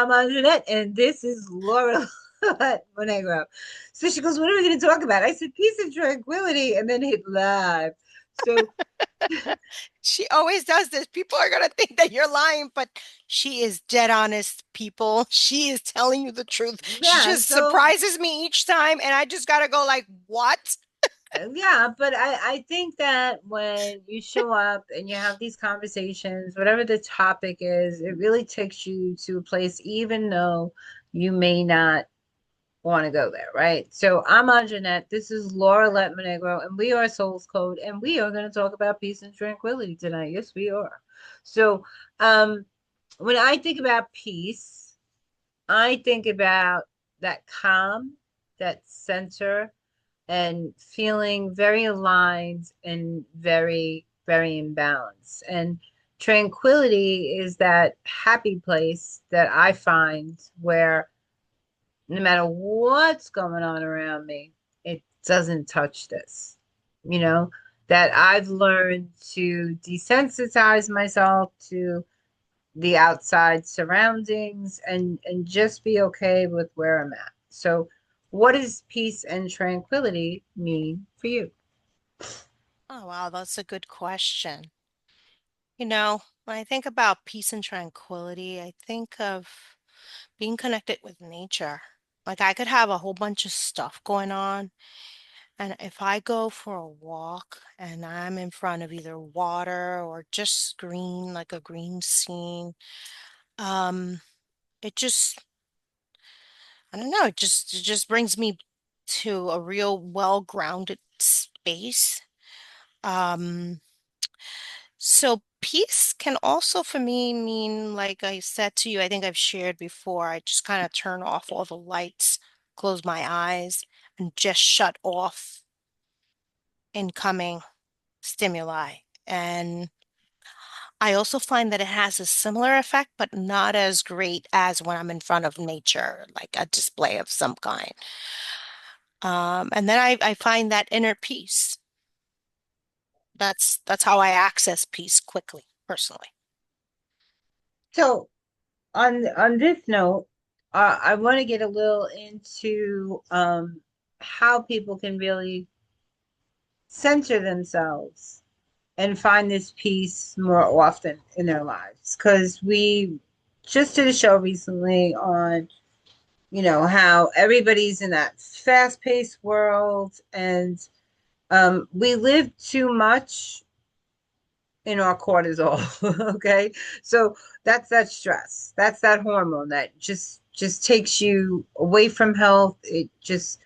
I'm Annette, and this is Laura Monegro. So she goes, "What are we going to talk about?" I said, "Peace and tranquility," and then hit live. So She always does this. People are going to think that you're lying, but she is dead honest, people. She is telling you the truth. She yeah, just so surprises me each time, and I just got to go like, "What?" yeah, but I think that when you show up and you have these conversations, whatever the topic is, it really takes you to a place, even though you may not want to go there, right? So I'm Anjanette. This is Lorilet Monegro, and we are Souls Code, and we are going to talk about peace and tranquility tonight. Yes, we are. So, um, when I think about peace, I think about that calm, that center, and feeling very aligned and very, very in balance. And tranquility is that happy place that I find where no matter what's going on around me, it doesn't touch this. You know, that I've learned to desensitize myself to the outside surroundings and just be okay with where I'm at. So, what does peace and tranquility mean for you? Oh, wow, that's a good question. When I think about peace and tranquility, I think of being connected with nature. Like I could have a whole bunch of stuff going on, and if I go for a walk and I'm in front of either water or just green, like a green scene, um, it just, I don't know, it just brings me to a real well-grounded space. Um, so peace can also for me mean, like I said to you, I think I've shared before, I just kind of turn off all the lights, close my eyes, and just shut off incoming stimuli. And I also find that it has a similar effect, but not as great as when I'm in front of nature, like a display of some kind. And then I find that inner peace. That's how I access peace quickly, personally. So, on this note, I want to get a little into how people can really center themselves and find this peace more often in their lives. Because we just did a show recently on, how everybody's in that fast-paced world, and we live too much in our cortisol. Okay, so that's that stress. That's that hormone that just takes you away from health. It just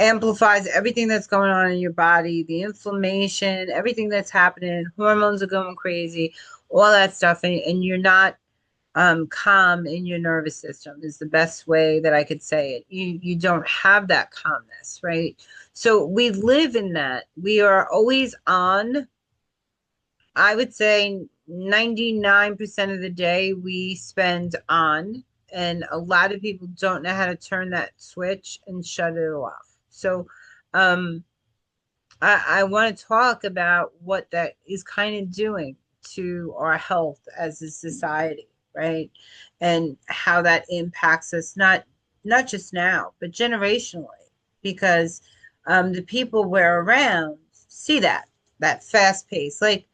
amplifies everything that's going on in your body, the inflammation, everything that's happening, hormones are going crazy, all that stuff, and you're not calm in your nervous system is the best way that I could say it. You don't have that calmness, right? So we live in that. We are always on. I would say 99% of the day we spend on, and a lot of people don't know how to turn that switch and shut it off. So, um, I want to talk about what that is kind of doing to our health as a society, right? And how that impacts us not just now, but generationally, because the people we're around see that fast pace. Like,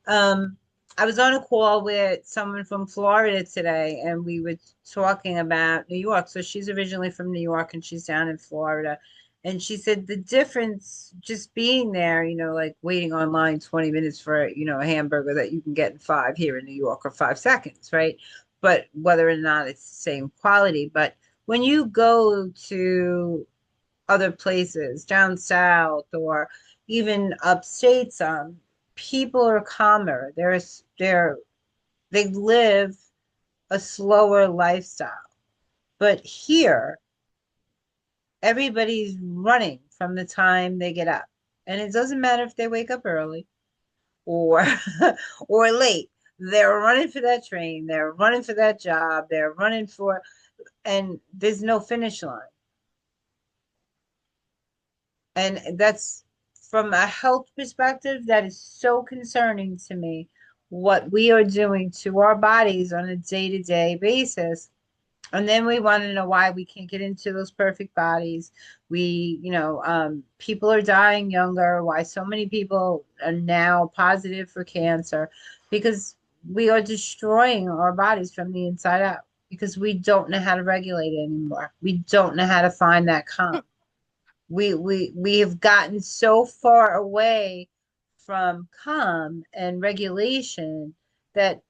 um, I was on a call with someone from Florida today, and we were talking about New York. So she's originally from New York, and she's down in Florida, and she said the difference just being there, like waiting online 20 minutes for, a hamburger that you can get in five here in New York or 5 seconds, right? But whether or not it's the same quality. But when you go to other places down south or even upstate some, people are calmer. They live a slower lifestyle. But here, everybody's running from the time they get up. And it doesn't matter if they wake up early or or late. They're running for that train, they're running for that job, they're running for and there's no finish line. And that's from a health perspective, that is so concerning to me what we are doing to our bodies on a day-to-day basis And then we want to know why we can't get into those perfect bodies. People are dying younger. Why so many people are now positive for cancer? Because we are destroying our bodies from the inside out because we don't know how to regulate it anymore. We don't know how to find that calm. We have gotten so far away from calm and regulation that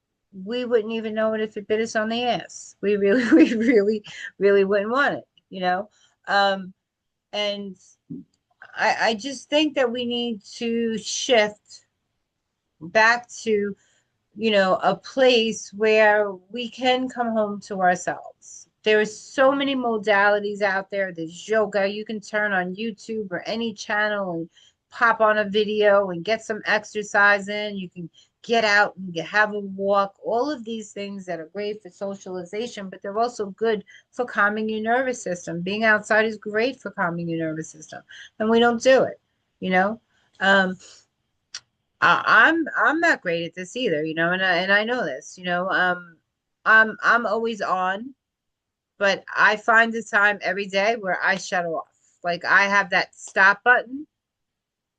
we wouldn't even know it if it bit us on the ass. We really, we really, really wouldn't want it, you know? Um, and I just think that we need to shift back to a place where we can come home to ourselves. There's so many modalities out there. There's yoga. You can turn on YouTube or any channel and pop on a video and get some exercise in. You can get out and have a walk. All of these things that are great for socialization, but they're also good for calming your nervous system. Being outside is great for calming your nervous system, and we don't do it, you know. Um, I'm not great at this either, and I know this, I'm always on, but I find the time every day where I shut off. Like I have that stop button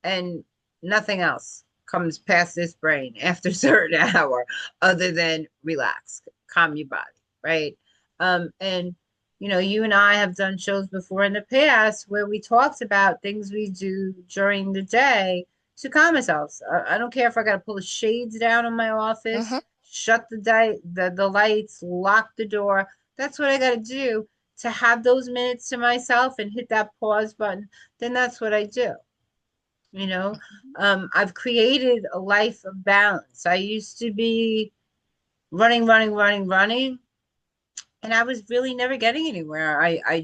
and nothing else comes past this brain after a certain hour other than relax, calm your body, right? And you and I have done shows before in the past where we talked about things we do during the day to calm ourselves. I don't care if I got to pull the shades down in my office, Hmm. shut the lights, lock the door. That's what I got to do to have those minutes to myself and hit that pause button. Then that's what I do. You know, I've created a life of balance. I used to be running, running, running, running, and I was really never getting anywhere. I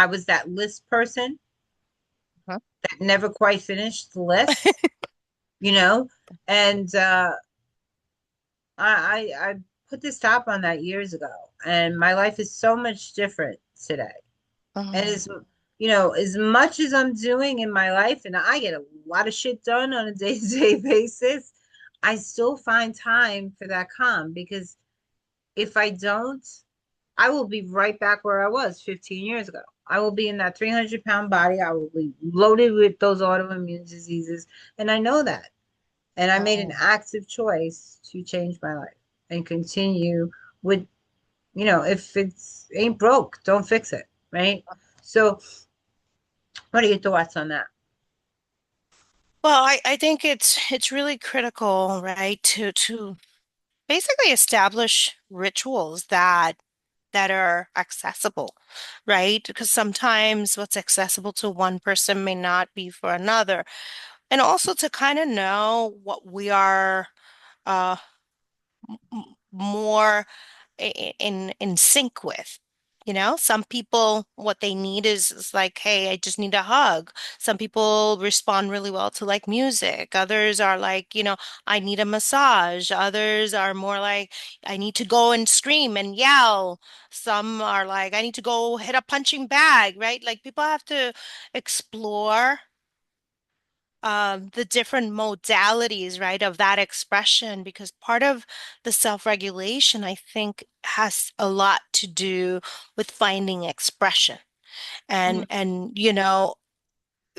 was that list person that never quite finished the list, you know, and I put this stop on that years ago, and my life is so much different today. And Hmm. as much as I'm doing in my life, and I get a lot of shit done on a day-to-day basis, I still find time for that calm because if I don't, I will be right back where I was 15 years ago. I will be in that 300-pound body. I will be loaded with those autoimmune diseases. And I know that. And I made an Hmm. active choice to change my life and continue with, if it's ain't broke, don't fix it. Right. So, what are your thoughts on that? Well, I think it's really critical, right, to basically establish rituals that are accessible, right? Because sometimes what's accessible to one person may not be for another. And also to kind of know what we are uh more in sync with. You know, some people, what they need is like, hey, I just need a hug. Some people respond really well to like music. Others are like, I need a massage. Others are more like, I need to go and scream and yell. Some are like, I need to go hit a punching bag, right? Like people have to explore the different modalities, right, of that expression, because part of the self-regulation, I think, has a lot to do with finding expression. Mm, And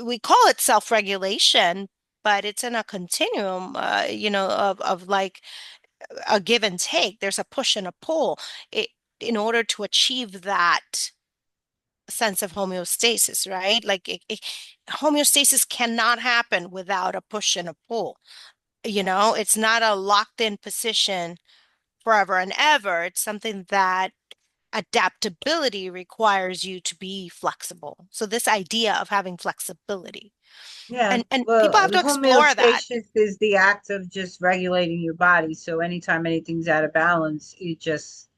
we call it self-regulation, but it's in a continuum, of like a give and take. There's a push and a pull. It, in order to achieve that sense of homeostasis, right? Like homeostasis cannot happen without a push and a pull. It's not a locked in position forever and ever. It's something that adaptability requires you to be flexible. So this idea of having flexibility yeah. and people Well, have to explore that, homeostasis is the act of just regulating your body. So anytime anything's out of balance, it just,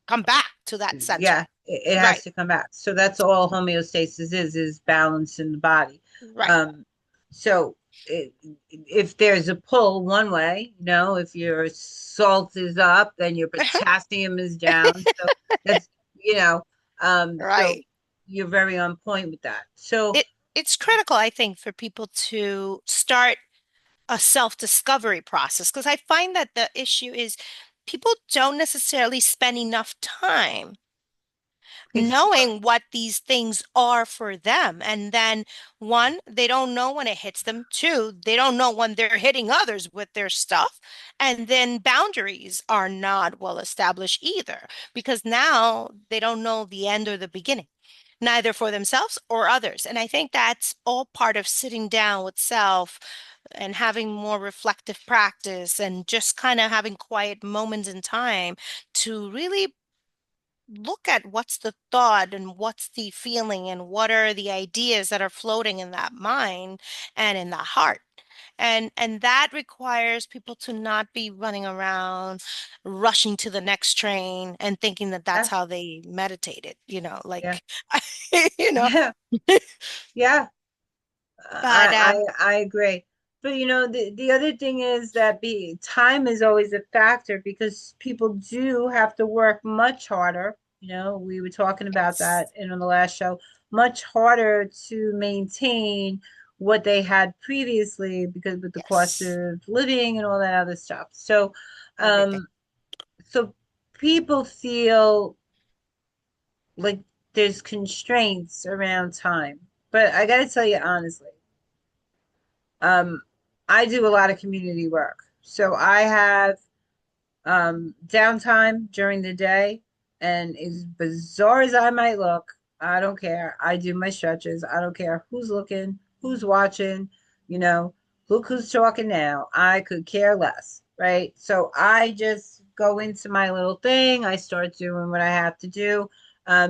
come back to that yeah, center. it has Right, to come back. So that's all homeostasis is balance in the body. right. Um, so if there's a pull one way, if your salt is up, then your potassium is down. So that's, you know, so Right. you're very on point with that. So, It's critical, I think, for people to start a self-discovery process because I find that the issue is people don't necessarily spend enough time Explore. knowing what these things are for them. And then one, they don't know when it hits them. Two, they don't know when they're hitting others with their stuff. And then boundaries are not well established either because now they don't know the end or the beginning, neither for themselves or others. And I think that's all part of sitting down with self and having more reflective practice and just kind of having quiet moments in time to really look at what's the thought and what's the feeling and what are the ideas that are floating in that mind and in the heart. And that requires people to not be running around rushing to the next train and thinking that that's Yeah, how they meditated, yeah, like you know. yeah, yeah. But I agree. But the other thing is that time is always a factor because people do have to work much harder. We were talking about yes, that in the last show, much harder to maintain what they had previously because with the cost yes, of living and all that other stuff. So, everything. um, so people feel like there's constraints around time. But I got to tell you honestly, um, I do a lot of community work. So I have downtime during the day, and as bizarre as I might look, I don't care. I do my stretches. I don't care who's looking, who's watching, you know, look who's talking now. I could care less, right? So I just go into my little thing. I start doing what I have to do.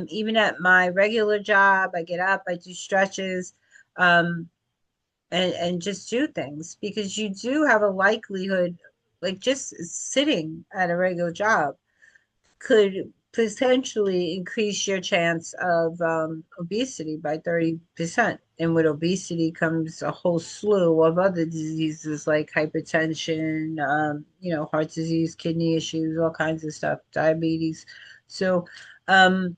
Even at my regular job, I get up, I do stretches. Um, and just do things because you do have a likelihood, like just sitting at a regular job could potentially increase your chance of obesity by 30%. And with obesity comes a whole slew of other diseases like hypertension, heart disease, kidney issues, all kinds of stuff, diabetes. So um,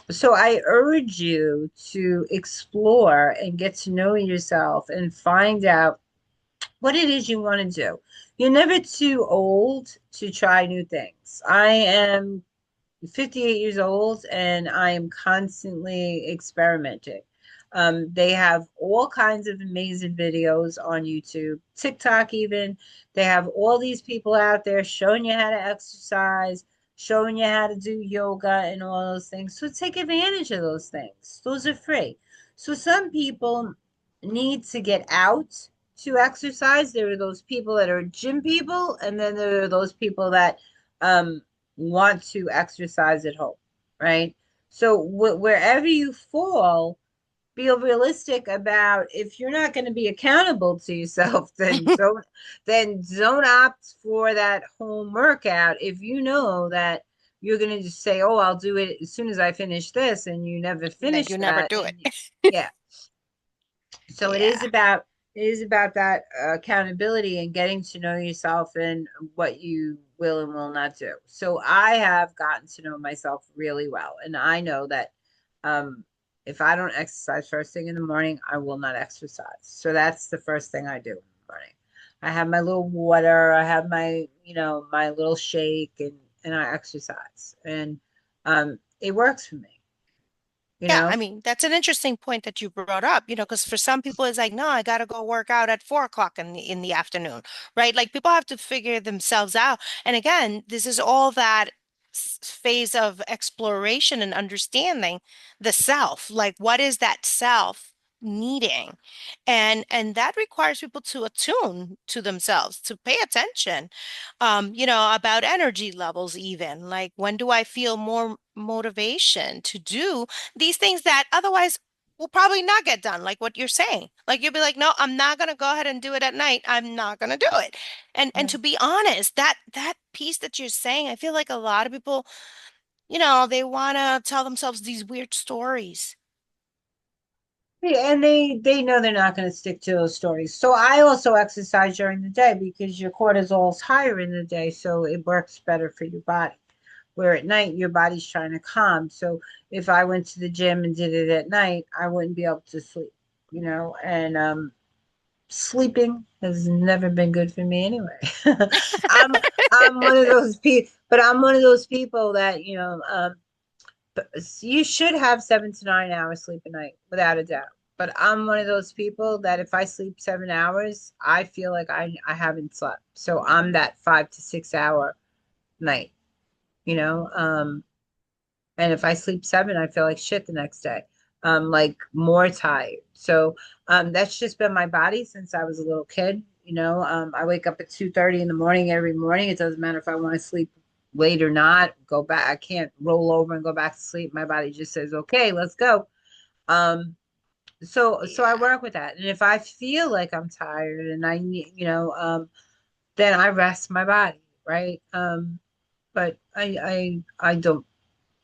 so I urge you to explore and get to know yourself and find out what it is you want to do. You're never too old to try new things. I am 58 years old and I am constantly experimenting. They have all kinds of amazing videos on YouTube, TikTok, even. They have all these people out there showing you how to exercise, showing you how to do yoga and all those things. So take advantage of those things. Those are free. So some people need to get out to exercise. There are those people that are gym people, and then there are those people that um, want to exercise at home, right? So wherever you fall, be realistic about if you're not going to be accountable to yourself, then don't opt for that home workout. If you know that you're going to just say, "Oh, I'll do it as soon as I finish this," and you never And then finish you never that, do and it. yeah, so it is Yeah. about that accountability and getting to know yourself and what you will and will not do. So I have gotten to know myself really well, and I know that if I don't exercise first thing in the morning, I will not exercise. So that's the first thing I do in the morning. I have my little water, I have my little shake, and I exercise, and it works for me, you Yeah, know. I mean, that's an interesting point that you brought up, because for some people it's like, no, I gotta go work out at 4 o'clock in the afternoon, right? Like people have to figure themselves out. And again, this is all that phase of exploration and understanding the self. Like, what is that self needing? And that requires people to attune to themselves, to pay attention, about energy levels, even. Like, when do I feel more motivation to do these things that otherwise will probably not get done, like what you're saying. Like you'll be like, no, I'm not gonna go ahead and do it at night. I'm not gonna do it. And Yeah. to be honest, that piece that you're saying, I feel like a lot of people, they wanna tell themselves these weird stories. Yeah, and they know they're not going to stick to those stories. So I also exercise during the day because your cortisol is higher in the day, so it works better for your body. Where at night your body's trying to calm. So if I went to the gym and did it at night, I wouldn't be able to sleep. And sleeping has never been good for me anyway. I'm I'm one of those people, but I'm one of those people that, you should have 7 to 9 hours sleep a night, without a doubt. But I'm one of those people that if I sleep 7 hours, I feel like I haven't slept. So I'm that 5 to 6 hour night, you know. And if I sleep seven, I feel like shit the next day. Like more tired. So that's just been my body since I was a little kid. I wake up at 2:30 in the morning every morning. It doesn't matter if I want to sleep late or not. Go back. I can't roll over and go back to sleep. My body just says, "Okay, let's go." Um, so I Yeah, work with that. And if I feel like I'm tired and I need, then I rest my body, right? But I don't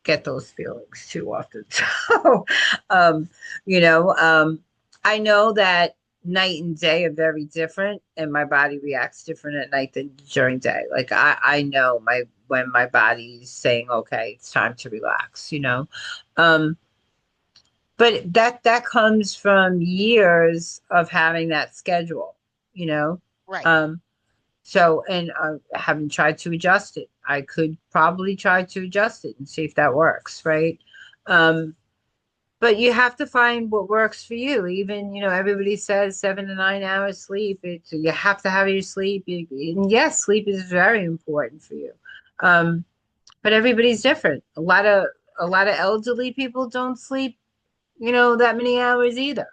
get those feelings too often. So, um, you know, um, I know that night and day are very different, and my body reacts different at night than during day. Like I know my when my body's saying, "Okay, it's time to relax," Um, but that comes from years of having that schedule, you know. right. Um, so, and I haven't tried to adjust it. I could probably try to adjust it and see if that works, right? Um, but you have to find what works for you. Even, everybody says 7 to 9 hours sleep. You have to have your sleep. And yes, sleep is very important for you. Um, but everybody's different. A lot of elderly people don't sleep, that many hours either.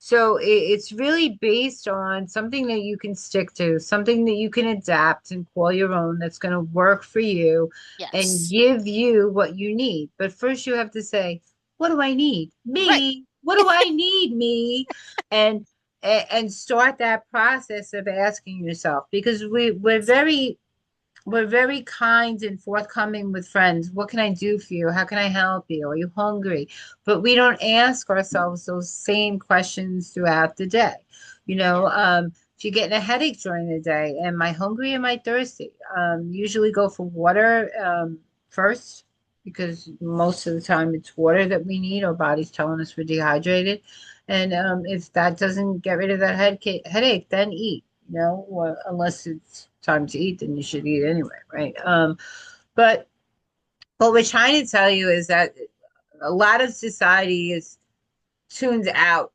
So it's really based on something that you can stick to, something that you can adapt and call your own that's going to work for you and Yes. give you what you need. But first you have to say, what do I need? Right. Me. What do I need? Me. And and start that process of asking yourself because we're very kind and forthcoming with friends. What can I do for you? How can I help you? Are you hungry? But we don't ask ourselves those same questions throughout the day. Yeah. If you're getting a headache during the day, am I hungry? Am I thirsty? Usually go for water first because most of the time it's water that we need. Our body's telling us we're dehydrated. And if that doesn't get rid of that headache, then eat. Unless it's time to eat, then you should eat anyway, right? But what we're trying to tell you is that a lot of society is tuned out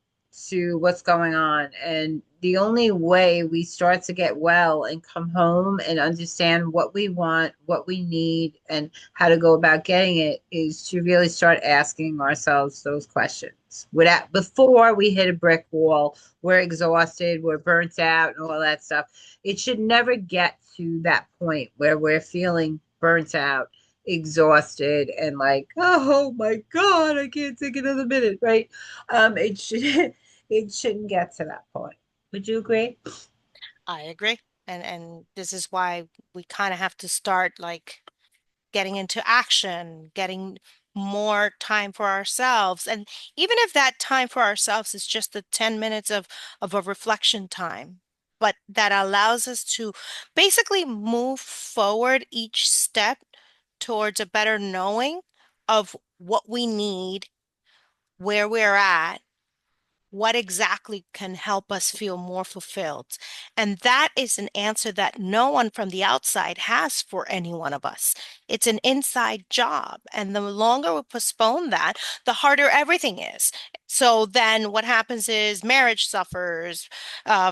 to what's going on. And the only way we start to get well and come home and understand what we want, what we need, and how to go about getting it is to really start asking ourselves those questions. Without before we hit a brick wall, we're exhausted, we're burnt out, and all that stuff. It should never get to that point where we're feeling burnt out, exhausted, and like, oh my God, I can't take another minute, right? It should it shouldn't get to that point. Would you agree? I agree. And this is why we kind of have to start like getting into action, getting more time for ourselves. And even if that time for ourselves is just the 10 minutes of a reflection time, but that allows us to basically move forward each step towards a better knowing of what we need, where we're at, what exactly can help us feel more fulfilled? And that is an answer that no one from the outside has for any one of us. It's an inside job. And the longer we postpone that, the harder everything is. So then what happens is marriage suffers,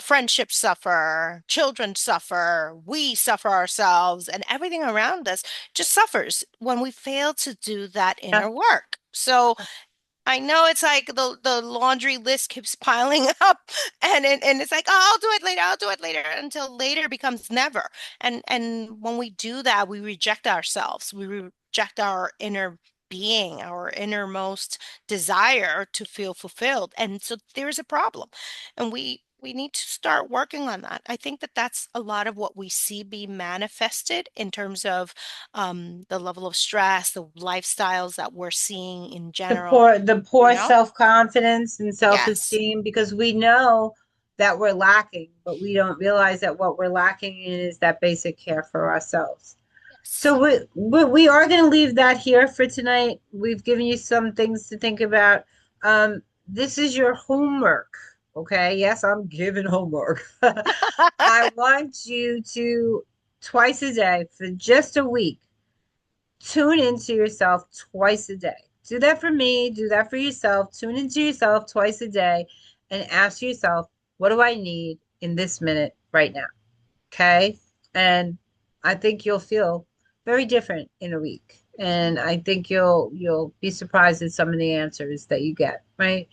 friendships suffer, children suffer, we suffer ourselves, and everything around us just suffers when we fail to do that Yeah. inner work. So I know it's like the laundry list keeps piling up and it's like, oh, I'll do it later, I'll do it later until later becomes never. And when we do that, we reject ourselves. We reject our inner being, our innermost desire to feel fulfilled. And so there's a problem. And we need to start working on that. I think that that's a lot of what we see be manifested in terms of the level of stress, the lifestyles that we're seeing in The general, poor the you poor know? self-confidence and Yes. self-esteem because we know that we're lacking, but we don't realize that what we're lacking in is that basic care for ourselves. So Yes. we are going to leave that here for tonight. We've given you some things to think about. This is your homework, okay? Yes, I'm giving homework. I want you to twice a day for just a week. Tune into yourself twice a day. Do that for me, do that for yourself. Tune into yourself twice a day and ask yourself, what do I need in this minute right now? Okay. And I think you'll feel very different in a week. And I think you'll be surprised at some of the answers that you get, right?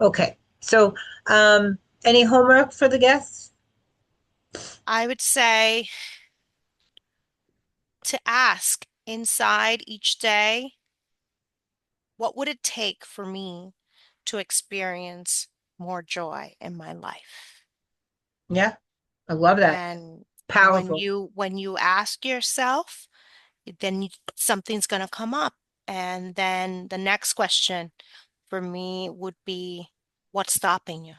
Okay. So any homework for the guests? I would say to ask inside each day, what would it take for me to experience more joy in my life? Yeah, I love that. And Powerful. when you ask yourself, then something's going to come up. And then the next question for me would be, what's stopping you?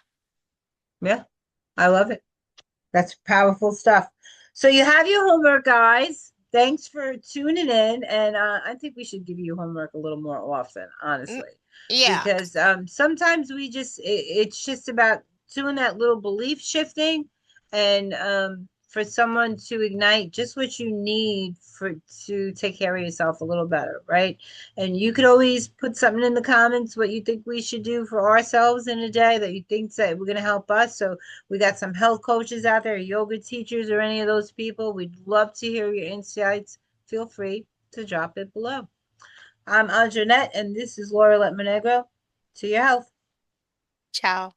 Yeah, I love it. That's powerful stuff. So you have your homework, guys. Thanks for tuning in. And I think we should give you homework a little more often, Mm, honestly, yeah. because sometimes it's just about doing that little belief shifting and for someone to ignite just what you need for to take care of yourself a little better, right? And you could always put something in the comments what you think we should do for ourselves in a day that you think that we're going to help us. So we got some health coaches out there, yoga teachers, or any of those people. We'd love to hear your insights. Feel free to drop it below. I'm Anjanette, and this is Lorilet Monegro. To your health. Ciao.